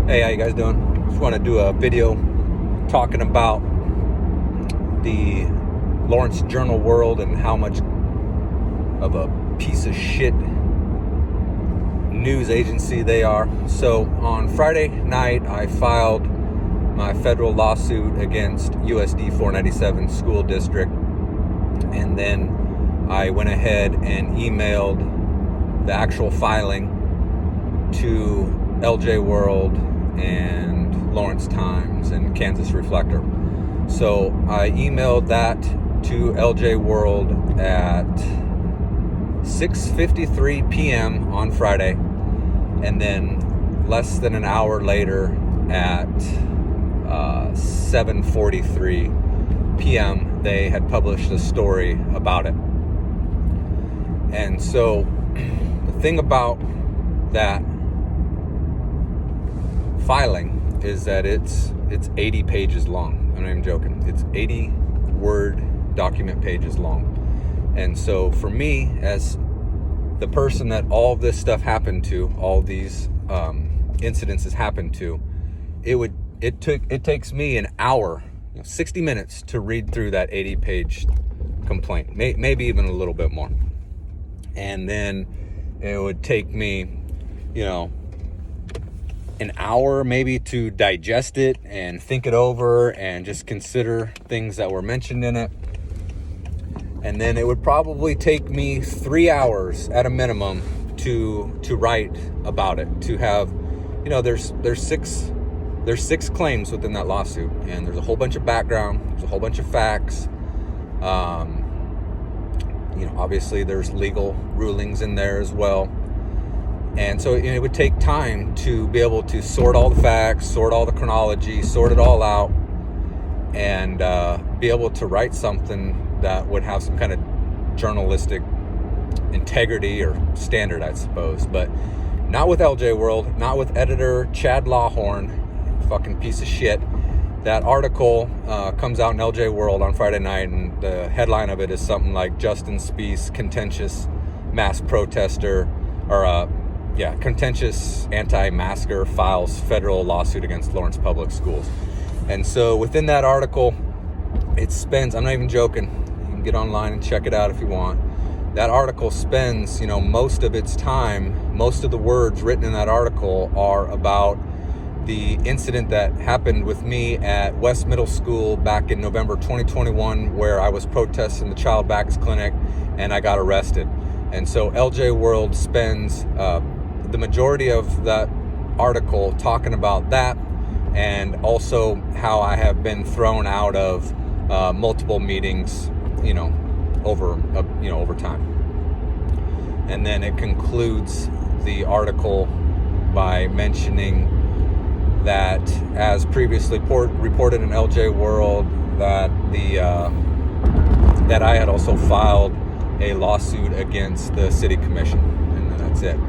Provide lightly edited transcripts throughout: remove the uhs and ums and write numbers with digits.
Hey, how you guys doing? Just want to do a video talking about the Lawrence Journal World and how much of a piece of shit news agency they are. So on Friday night, I filed my federal lawsuit against USD 497 School District, and then I went ahead and emailed the actual filing to LJ World and Lawrence Times and Kansas Reflector. So I emailed that to LJ World at 6:53 p.m. on Friday, and then less than an hour later at 7:43 p.m. they had published a story about it. And so the thing about that filing is that it's 80 pages long. I'm not even joking. It's 80 word document pages long. And so for me, as the person that all of this stuff happened to, all these incidences happened to, it takes me an hour, 60 minutes to read through that 80 page complaint, maybe even a little bit more. And then it would take me, an hour maybe to digest it and think it over and just consider things that were mentioned in it. And then it would probably take me 3 hours at a minimum to write about it, to have, there's six claims within that lawsuit, and there's a whole bunch of background, there's a whole bunch of facts. Obviously there's legal rulings in there as well. And so it would take time to be able to sort all the facts, sort all the chronology, sort it all out, and be able to write something that would have some kind of journalistic integrity or standard, I suppose. But not with LJ World, not with editor Chad Lawhorn, fucking piece of shit. That article comes out in LJ World on Friday night, and the headline of it is something like Justin Spiess, contentious mass protester, or contentious anti-masker files federal lawsuit against Lawrence Public Schools. And so within that article, it spends, I'm not even joking, you can get online and check it out if you want. That article spends, most of its time, most of the words written in that article are about the incident that happened with me at West Middle School back in November 2021, where I was protesting the child backs clinic and I got arrested. And so LJ World spends the majority of that article talking about that, and also how I have been thrown out of multiple meetings, over time. And then it concludes the article by mentioning that, as previously reported in LJ World, that that I had also filed a lawsuit against the city commission, and then that's it.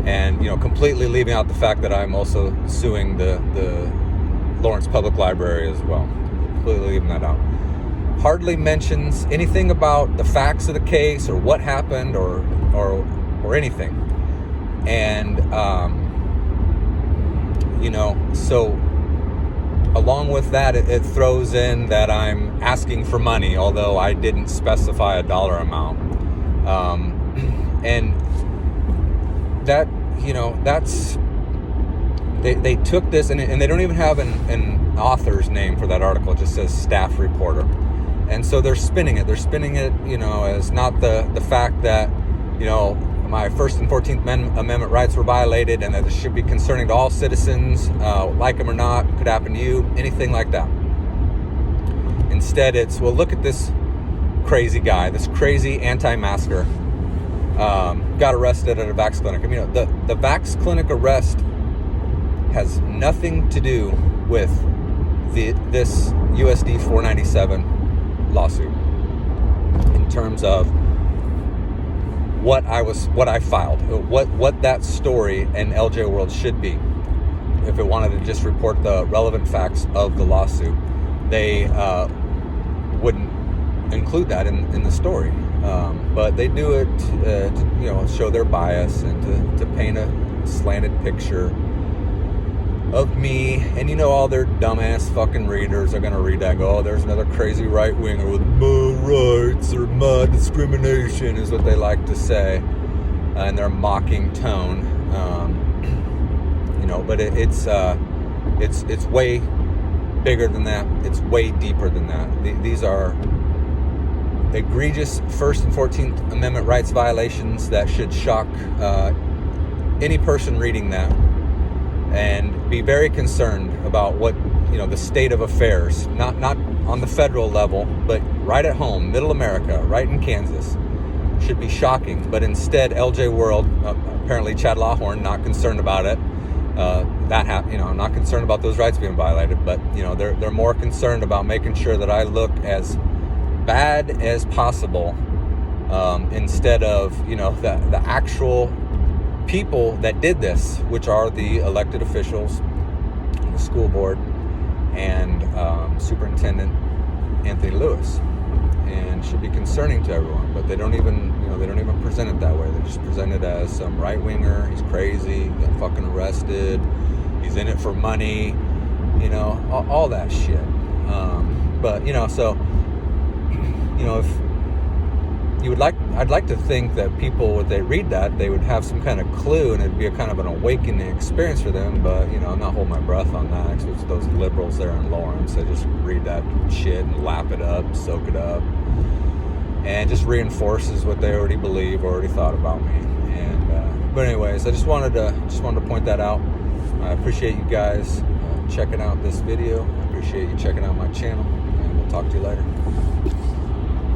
And completely leaving out the fact that I'm also suing the Lawrence Public Library as well. Completely leaving that out. Hardly mentions anything about the facts of the case or what happened or anything. And so along with that, it throws in that I'm asking for money, although I didn't specify a dollar amount. And that, that's, they took this, and they don't even have an author's name for that article. It just says staff reporter. And so they're spinning it, as not the fact that, my First and 14th Amendment rights were violated, and that this should be concerning to all citizens, like them or not, could happen to you, anything like that. Instead, it's, well, look at this crazy guy, this crazy anti-masker, got arrested at a Vax clinic. The Vax clinic arrest has nothing to do with this USD 497 lawsuit in terms of what I filed, what that story in LJ World should be. If it wanted to just report the relevant facts of the lawsuit, they wouldn't include that in the story. But they do it to show their bias and to paint a slanted picture of me, and you know all their dumbass fucking readers are going to read that and go, oh, there's another crazy right-winger with my rights or my discrimination, is what they like to say in their mocking tone. You know, but it's way bigger than that. It's way deeper than that. These are egregious First and 14th Amendment rights violations that should shock any person reading that, and be very concerned about what, you know, the state of affairs, not on the federal level, but right at home, middle America, right in Kansas, should be shocking. But instead, LJ World, apparently Chad Lawhorn, not concerned about it. You know, I'm not concerned about those rights being violated, but you know, they're more concerned about making sure that I look as bad as possible, instead of, you know, the actual people that did this, which are the elected officials, the school board, and Superintendent Anthony Lewis, and should be concerning to everyone. But they don't even present it that way. They just present it as some right winger. He's crazy. He got fucking arrested. He's in it for money. You know, all that shit. But you know, so you know, if you would like, I'd like to think that people, when they read that, they would have some kind of clue, and it'd be a kind of an awakening experience for them. But you know, I'm not holding my breath on that, because it's those liberals there in Lawrence. They just read that shit and lap it up, soak it up, and just reinforces what they already believe, already thought about me. And but anyways, I just wanted to point that out. I appreciate you guys checking out this video. I appreciate you checking out my channel, and we'll talk to you later.